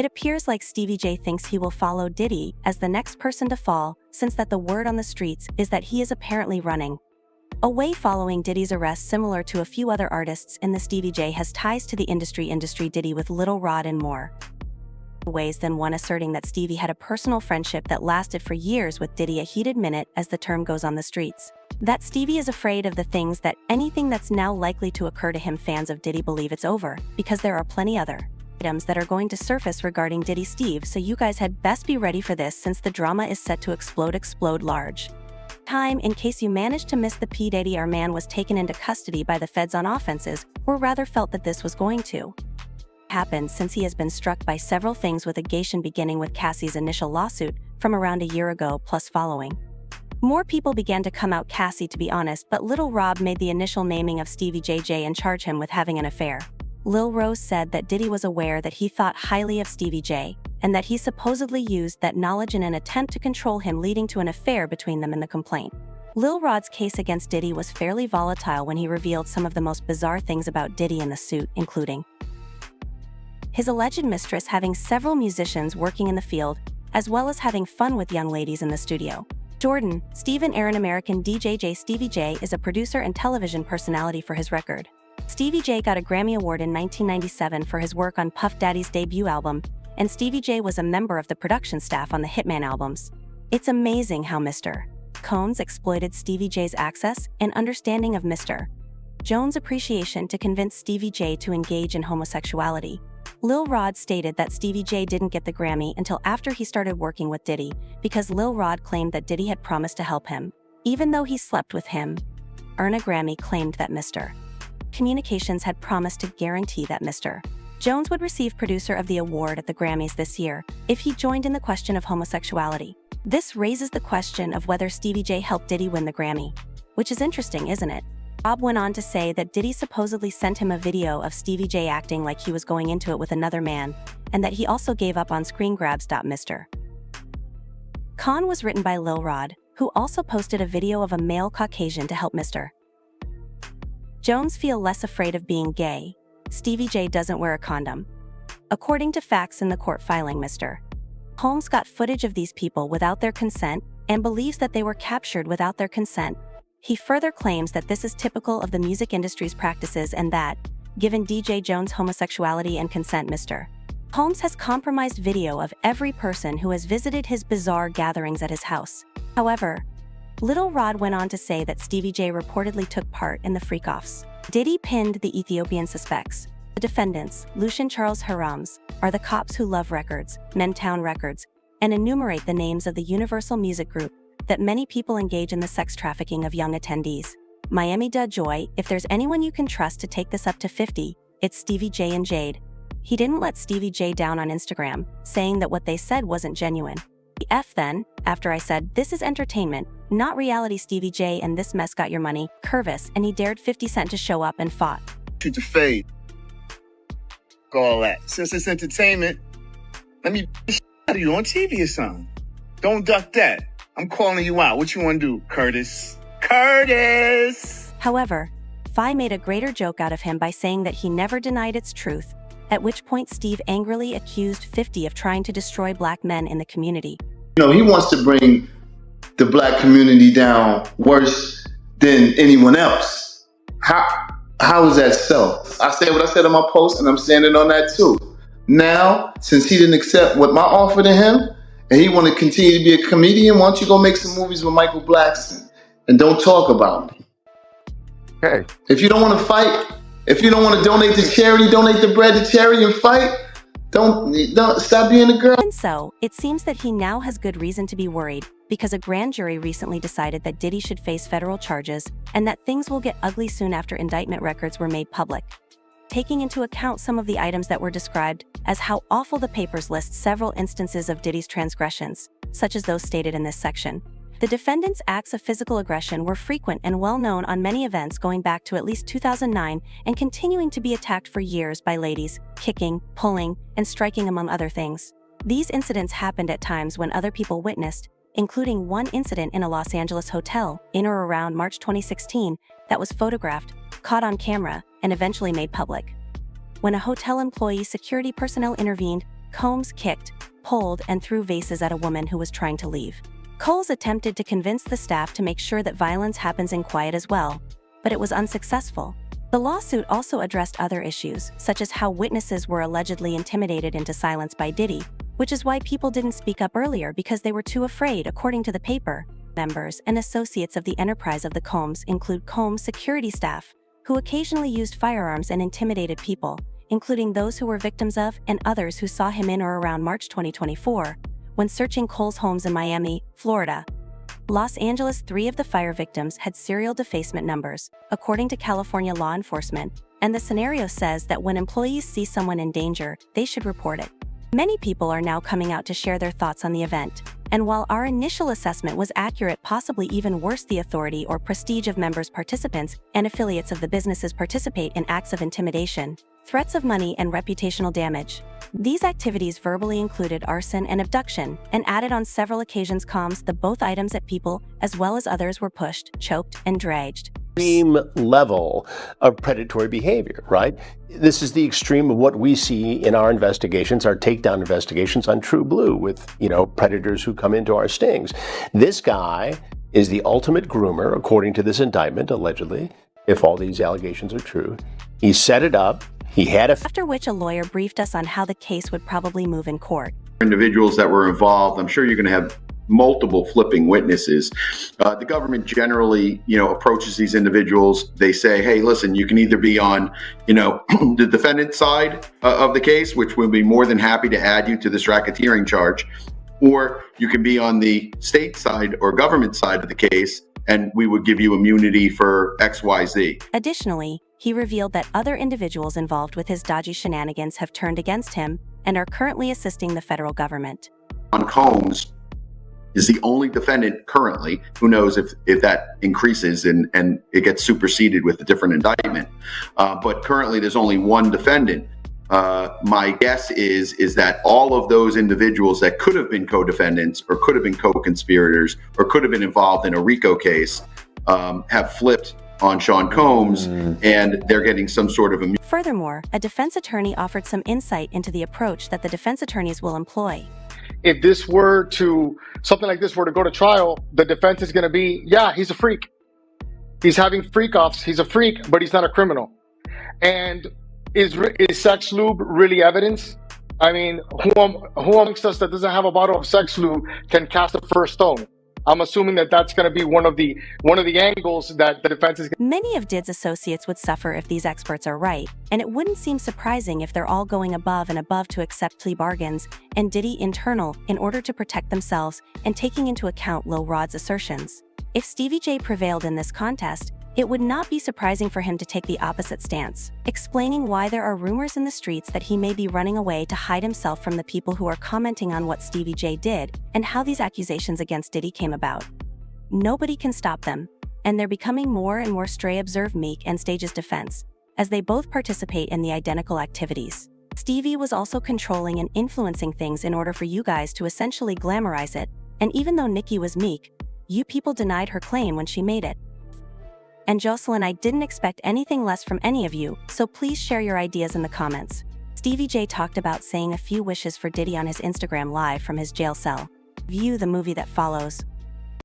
It appears like Stevie J thinks he will follow Diddy as the next person to fall, since that the word on the streets is that he is apparently running away following Diddy's arrest. Similar to a few other artists in the, Stevie J has ties to the industry Diddy with Lil Rod and more ways than one, asserting that Stevie had a personal friendship that lasted for years with Diddy, a heated minute as the term goes on the streets. That Stevie is afraid of the things that anything that's now likely to occur to him. Fans of Diddy believe it's over, because there are plenty other items that are going to surface regarding Diddy Steve, so you guys had best be ready for this, since the drama is set to explode large time. In case you managed to miss the P. Diddy, our man was taken into custody by the feds on offenses, or rather felt that this was going to happen, since he has been struck by several things with allegation, beginning with Cassie's initial lawsuit from around a year ago plus following. More people began to come out, Cassie to be honest, but Lil Rod made the initial naming of Stevie J and charged him with having an affair. Lil Rose said that Diddy was aware that he thought highly of Stevie J, and that he supposedly used that knowledge in an attempt to control him, leading to an affair between them in the complaint. Lil Rod's case against Diddy was fairly volatile when he revealed some of the most bizarre things about Diddy in the suit, including his alleged mistress having several musicians working in the field, as well as having fun with young ladies in the studio. Jordan, Stephen Aaron American DJ J. Stevie J is a producer and television personality for his record. Stevie J got a Grammy Award in 1997 for his work on Puff Daddy's debut album, and Stevie J was a member of the production staff on the Hitman albums. It's amazing how Mr. Combs exploited Stevie J's access and understanding of Mr. Jones' appreciation to convince Stevie J to engage in homosexuality. Lil Rod stated that Stevie J didn't get the Grammy until after he started working with Diddy, because Lil Rod claimed that Diddy had promised to help him, even though he slept with him. Earn a Grammy claimed that Mr. Communications had promised to guarantee that Mr. Jones would receive Producer of the Award at the Grammys this year if he joined in the question of homosexuality. This raises the question of whether Stevie J helped Diddy win the Grammy, which is interesting, isn't it? Bob went on to say that Diddy supposedly sent him a video of Stevie J acting like he was going into it with another man, and that he also gave up on screen grabs. Mr. Con was written by Lil Rod, who also posted a video of a male Caucasian to help Mr. Jones feel less afraid of being gay. Stevie J doesn't wear a condom. According to facts in the court filing, Mr. Holmes got footage of these people without their consent and believes that they were captured without their consent. He further claims that this is typical of the music industry's practices, and that, given DJ Jones' homosexuality and consent, Mr. Holmes has compromised video of every person who has visited his bizarre gatherings at his house. However, Lil Rod went on to say that Stevie J reportedly took part in the freak-offs. Diddy pinned the Ethiopian suspects. The defendants, Lucian Charles Harams, are the cops who love records, Mentown Records, and enumerate the names of the Universal Music Group that many people engage in the sex trafficking of young attendees. Miami Da Joy, if there's anyone you can trust to take this up to 50, it's Stevie J and Jade. He didn't let Stevie J down on Instagram, saying that what they said wasn't genuine. Then, after I said, this is entertainment, not reality, Stevie J and this mess got your money, Curvis, and he dared 50 Cent to show up and fought. Shoot the fade. All that. Since it's entertainment, let me out of you on TV or something. Don't duck that. I'm calling you out. What you want to do, Curtis? Curtis! However, Fi made a greater joke out of him by saying that he never denied its truth, at which point Steve angrily accused 50 of trying to destroy black men in the community. You know, he wants to bring the black community down worse than anyone else. How is that so? I said what I said in my post, and I'm standing on that too. Now, since he didn't accept what my offer to him, and he want to continue to be a comedian, why don't you go make some movies with Michael Blackson and don't talk about me? Okay. If you don't want to fight, if you don't want to donate to charity, donate the bread to charity and fight. Don't stop being a girl. And so, it seems that he now has good reason to be worried, because a grand jury recently decided that Diddy should face federal charges, and that things will get ugly soon after indictment records were made public. Taking into account some of the items that were described as how awful, the papers list several instances of Diddy's transgressions, such as those stated in this section. The defendant's acts of physical aggression were frequent and well known on many events going back to at least 2009 and continuing to be attacked for years by ladies, kicking, pulling, and striking among other things. These incidents happened at times when other people witnessed, including one incident in a Los Angeles hotel in or around March 2016 that was photographed, caught on camera, and eventually made public. When a hotel employee security personnel intervened, Combs kicked, pulled, and threw vases at a woman who was trying to leave. Coles attempted to convince the staff to make sure that violence happens in quiet as well, but it was unsuccessful. The lawsuit also addressed other issues, such as how witnesses were allegedly intimidated into silence by Diddy, which is why people didn't speak up earlier because they were too afraid, according to the paper. Members and associates of the enterprise of the Combs include Combs security staff, who occasionally used firearms and intimidated people, including those who were victims of and others who saw him in or around March 2024, when searching Cole's homes in Miami, Florida. Los Angeles. 3 of the fire victims had serial defacement numbers, according to California law enforcement, and the scenario says that when employees see someone in danger, they should report it. Many people are now coming out to share their thoughts on the event, and while our initial assessment was accurate, possibly even worse, the authority or prestige of members, participants, and affiliates of the businesses participate in acts of intimidation, threats of money, and reputational damage. These activities verbally included arson and abduction, and added on several occasions Combs. The both items at people, as well as others, were pushed, choked, and dragged. Extreme level of predatory behavior, right? This is the extreme of what we see in our investigations, our takedown investigations on True Blue with, predators who come into our stings. This guy is the ultimate groomer, according to this indictment, allegedly, if all these allegations are true. He set it up. He had After which a lawyer briefed us on how the case would probably move in court. Individuals that were involved, I'm sure you're going to have multiple flipping witnesses. The government generally, approaches these individuals. They say, hey, listen, you can either be on, the defendant side of the case, which we'll be more than happy to add you to this racketeering charge, or you can be on the state side or government side of the case, and we would give you immunity for XYZ. Additionally, he revealed that other individuals involved with his dodgy shenanigans have turned against him and are currently assisting the federal government. Combs is the only defendant currently. Who knows if that increases and it gets superseded with a different indictment. But currently there's only one defendant. My guess is that all of those individuals that could have been co-defendants or could have been co-conspirators or could have been involved in a RICO case have flipped on Sean Combs, and they're getting some sort of immunity. Furthermore, a defense attorney offered some insight into the approach that the defense attorneys will employ. If something like this were to go to trial, the defense is going to be, yeah, he's a freak. He's having freak offs. He's a freak, but he's not a criminal. And is sex lube really evidence? I mean, who amongst us that doesn't have a bottle of sex lube can cast the first stone? I'm assuming that that's going to be one of the angles that the defense is. Many of Did's associates would suffer if these experts are right, and it wouldn't seem surprising if they're all going above and above to accept plea bargains and Diddy internal in order to protect themselves and taking into account Lil Rod's assertions. If Stevie J prevailed in this contest, it would not be surprising for him to take the opposite stance, explaining why there are rumors in the streets that he may be running away to hide himself from the people who are commenting on what Stevie J did and how these accusations against Diddy came about. Nobody can stop them, and they're becoming more and more stray. Observe Meek and Stage's defense, as they both participate in the identical activities. Stevie was also controlling and influencing things in order for you guys to essentially glamorize it, and even though Nicki was meek, you people denied her claim when she made it. And Jocelyn, I didn't expect anything less from any of you, so please share your ideas in the comments. Stevie J talked about saying a few wishes for Diddy on his Instagram live from his jail cell. View the movie that follows.